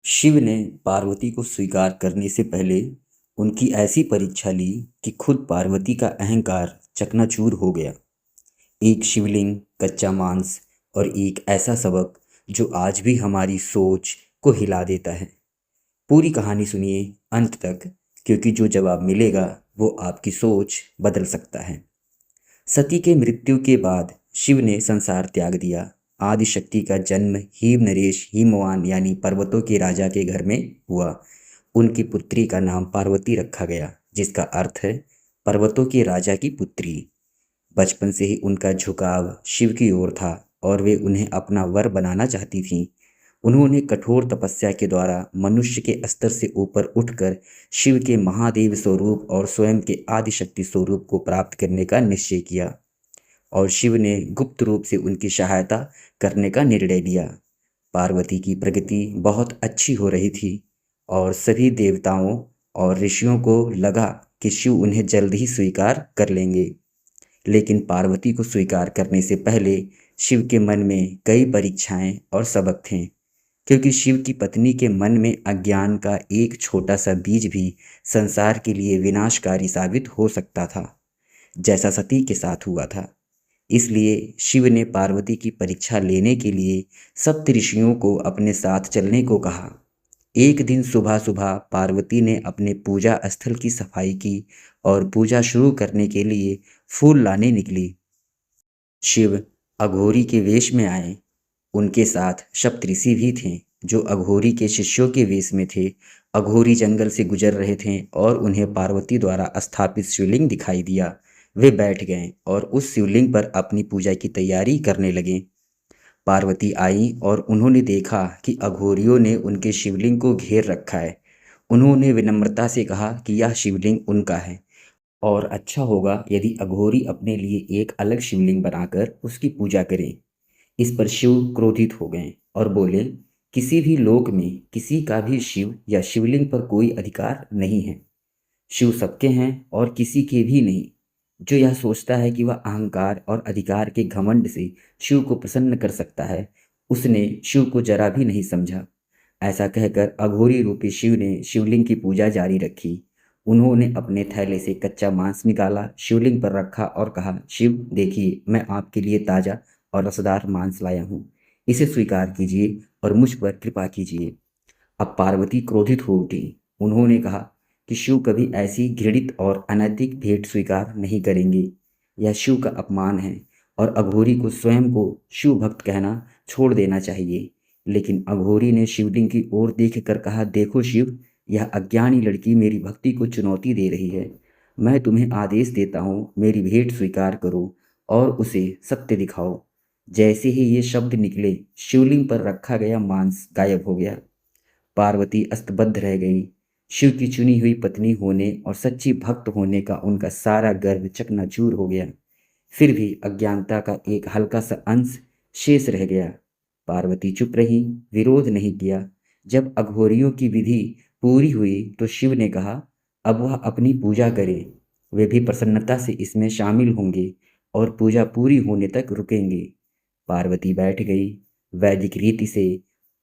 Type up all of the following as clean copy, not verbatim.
शिव ने पार्वती को स्वीकार करने से पहले उनकी ऐसी परीक्षा ली कि खुद पार्वती का अहंकार चकनाचूर हो गया। एक शिवलिंग, कच्चा मांस और एक ऐसा सबक जो आज भी हमारी सोच को हिला देता है। पूरी कहानी सुनिए अंत तक, क्योंकि जो जवाब मिलेगा वो आपकी सोच बदल सकता है। सती के मृत्यु के बाद शिव ने संसार त्याग दिया। आदिशक्ति का जन्म हीम नरेश हिमवान यानी पर्वतों के राजा के घर में हुआ। उनकी पुत्री का नाम पार्वती रखा गया, जिसका अर्थ है पर्वतों के राजा की पुत्री। बचपन से ही उनका झुकाव शिव की ओर था और वे उन्हें अपना वर बनाना चाहती थीं। उन्होंने कठोर तपस्या के द्वारा मनुष्य के स्तर से ऊपर उठकर शिव के महादेव स्वरूप और स्वयं के आदिशक्ति स्वरूप को प्राप्त करने का निश्चय किया और शिव ने गुप्त रूप से उनकी सहायता करने का निर्णय लिया। पार्वती की प्रगति बहुत अच्छी हो रही थी और सभी देवताओं और ऋषियों को लगा कि शिव उन्हें जल्द ही स्वीकार कर लेंगे। लेकिन पार्वती को स्वीकार करने से पहले शिव के मन में कई परीक्षाएं और सबक थे, क्योंकि शिव की पत्नी के मन में अज्ञान का एक छोटा सा बीज भी संसार के लिए विनाशकारी साबित हो सकता था, जैसा सती के साथ हुआ था। इसलिए शिव ने पार्वती की परीक्षा लेने के लिए सप्त ऋषियों को अपने साथ चलने को कहा। एक दिन सुबह सुबह पार्वती ने अपने पूजा स्थल की सफाई की और पूजा शुरू करने के लिए फूल लाने निकली। शिव अघोरी के वेश में आए। उनके साथ सप्तऋषि भी थे, जो अघोरी के शिष्यों के वेश में थे। अघोरी जंगल से गुजर रहे थे और उन्हें पार्वती द्वारा स्थापित शिवलिंग दिखाई दिया। वे बैठ गए और उस शिवलिंग पर अपनी पूजा की तैयारी करने लगे। पार्वती आई और उन्होंने देखा कि अघोरियों ने उनके शिवलिंग को घेर रखा है। उन्होंने विनम्रता से कहा कि यह शिवलिंग उनका है और अच्छा होगा यदि अघोरी अपने लिए एक अलग शिवलिंग बनाकर उसकी पूजा करें। इस पर शिव क्रोधित हो गए और बोले, किसी भी लोक में किसी का भी शिव या शिवलिंग पर कोई अधिकार नहीं है। शिव सबके हैं और किसी के भी नहीं। जो यह सोचता है कि वह अहंकार और अधिकार के घमंड से शिव को प्रसन्न कर सकता है, उसने शिव को जरा भी नहीं समझा। ऐसा कहकर अघोरी रूपी शिव ने शिवलिंग की पूजा जारी रखी। उन्होंने अपने थैले से कच्चा मांस निकाला, शिवलिंग पर रखा और कहा, शिव देखिए, मैं आपके लिए ताजा और रसदार मांस लाया हूँ। इसे स्वीकार कीजिए और मुझ पर कृपा कीजिए। अब पार्वती क्रोधित हो उठी। उन्होंने कहा कि शिव कभी ऐसी घृणित और अनैतिक भेंट स्वीकार नहीं करेंगे। यह शिव का अपमान है और अघोरी को स्वयं को शिव भक्त कहना छोड़ देना चाहिए। लेकिन अघोरी ने शिवलिंग की ओर देखकर कहा, देखो शिव, यह अज्ञानी लड़की मेरी भक्ति को चुनौती दे रही है। मैं तुम्हें आदेश देता हूँ, मेरी भेंट स्वीकार करो और उसे सत्य दिखाओ। जैसे ही ये शब्द निकले, शिवलिंग पर रखा गया मांस गायब हो गया। पार्वती अस्तबद्ध रह गई। शिव की चुनी हुई पत्नी होने और सच्ची भक्त होने का उनका सारा गर्व चकनाचूर हो गया। फिर भी अज्ञानता का एक हल्का सा अंश शेष रह गया। पार्वती चुप रही, विरोध नहीं किया। जब अघोरियों की विधि पूरी हुई तो शिव ने कहा, अब वह अपनी पूजा करे। वे भी प्रसन्नता से इसमें शामिल होंगे और पूजा पूरी होने तक रुकेंगे। पार्वती बैठ गई। वैदिक रीति से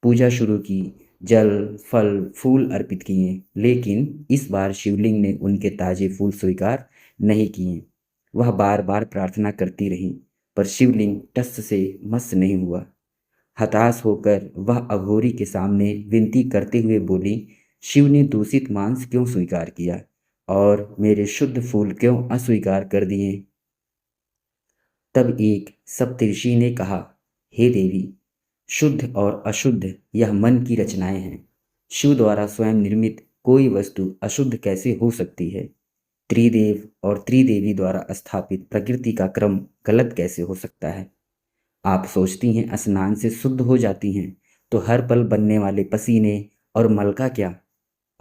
पूजा शुरू की। जल, फल, फूल अर्पित किए, लेकिन इस बार शिवलिंग ने उनके ताजे फूल स्वीकार नहीं किए। वह बार बार प्रार्थना करती रही, पर शिवलिंग टस से मस नहीं हुआ। हताश होकर वह अघोरी के सामने विनती करते हुए बोली, शिव ने दूषित मांस क्यों स्वीकार किया और मेरे शुद्ध फूल क्यों अस्वीकार कर दिए? तब एक सप्तऋषि ने कहा, हे देवी, शुद्ध और अशुद्ध यह मन की रचनाएं हैं। शिव द्वारा स्वयं निर्मित कोई वस्तु अशुद्ध कैसे हो सकती है? त्रिदेव और त्रिदेवी द्वारा स्थापित प्रकृति का क्रम गलत कैसे हो सकता है? आप सोचती हैं स्नान से शुद्ध हो जाती हैं, तो हर पल बनने वाले पसीने और मल का क्या?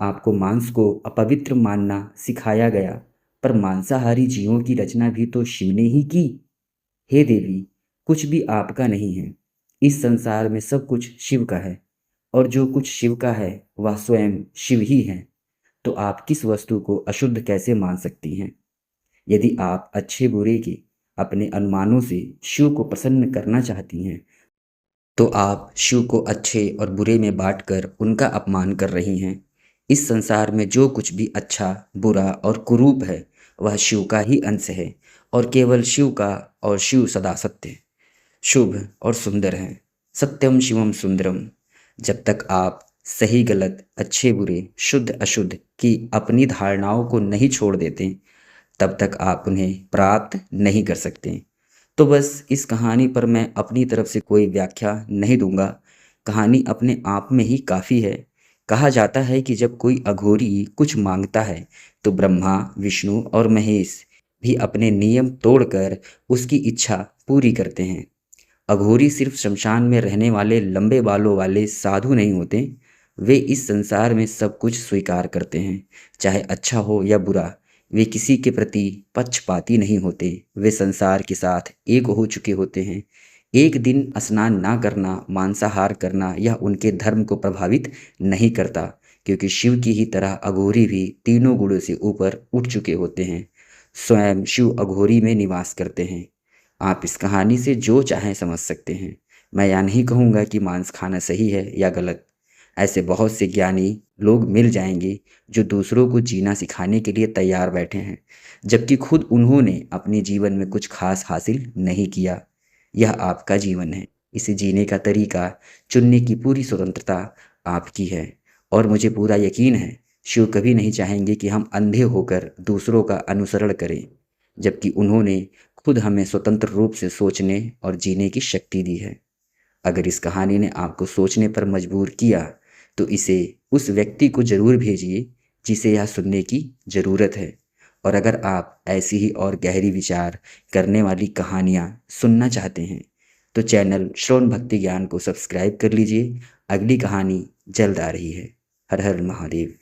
आपको मांस को अपवित्र मानना सिखाया गया, पर मांसाहारी जीवों की रचना भी तो शिव ने ही की। हे देवी, कुछ भी आपका नहीं है। इस संसार में सब कुछ शिव का है और जो कुछ शिव का है वह स्वयं शिव ही है। तो आप किस वस्तु को अशुद्ध कैसे मान सकती हैं? यदि आप अच्छे बुरे के अपने अनुमानों से शिव को प्रसन्न करना चाहती हैं, तो आप शिव को अच्छे और बुरे में बांटकर उनका अपमान कर रही हैं। इस संसार में जो कुछ भी अच्छा, बुरा और कुरूप है, वह शिव का ही अंश है और केवल शिव का। और शिव सदा सत्य, शुभ और सुंदर हैं। सत्यम शिवम सुंदरम। जब तक आप सही गलत, अच्छे बुरे, शुद्ध अशुद्ध की अपनी धारणाओं को नहीं छोड़ देते, तब तक आप उन्हें प्राप्त नहीं कर सकते। तो बस इस कहानी पर मैं अपनी तरफ से कोई व्याख्या नहीं दूंगा। कहानी अपने आप में ही काफ़ी है। कहा जाता है कि जब कोई अघोरी कुछ मांगता है तो ब्रह्मा, विष्णु और महेश भी अपने नियम तोड़कर उसकी इच्छा पूरी करते हैं। अघोरी सिर्फ शमशान में रहने वाले लंबे बालों वाले साधु नहीं होते। वे इस संसार में सब कुछ स्वीकार करते हैं, चाहे अच्छा हो या बुरा। वे किसी के प्रति पक्षपाती नहीं होते। वे संसार के साथ एक हो चुके होते हैं। एक दिन स्नान ना करना, मांसाहार करना यह उनके धर्म को प्रभावित नहीं करता, क्योंकि शिव की ही तरह अघोरी भी तीनों गुणों से ऊपर उठ चुके होते हैं। स्वयं शिव अघोरी में निवास करते हैं। आप इस कहानी से जो चाहें समझ सकते हैं। मैं यह नहीं कहूँगा कि मांस खाना सही है या गलत। ऐसे बहुत से ज्ञानी लोग मिल जाएंगे जो दूसरों को जीना सिखाने के लिए तैयार बैठे हैं, जबकि खुद उन्होंने अपने जीवन में कुछ खास हासिल नहीं किया। यह आपका जीवन है। इसे जीने का तरीका चुनने की पूरी स्वतंत्रता आपकी है। और मुझे पूरा यकीन है, शिव कभी नहीं चाहेंगे कि हम अंधे होकर दूसरों का अनुसरण करें, जबकि उन्होंने खुद हमें स्वतंत्र रूप से सोचने और जीने की शक्ति दी है। अगर इस कहानी ने आपको सोचने पर मजबूर किया, तो इसे उस व्यक्ति को ज़रूर भेजिए जिसे यह सुनने की ज़रूरत है। और अगर आप ऐसी ही और गहरी विचार करने वाली कहानियाँ सुनना चाहते हैं, तो चैनल श्रवण भक्ति ज्ञान को सब्सक्राइब कर लीजिए। अगली कहानी जल्द आ रही है। हर हर महादेव।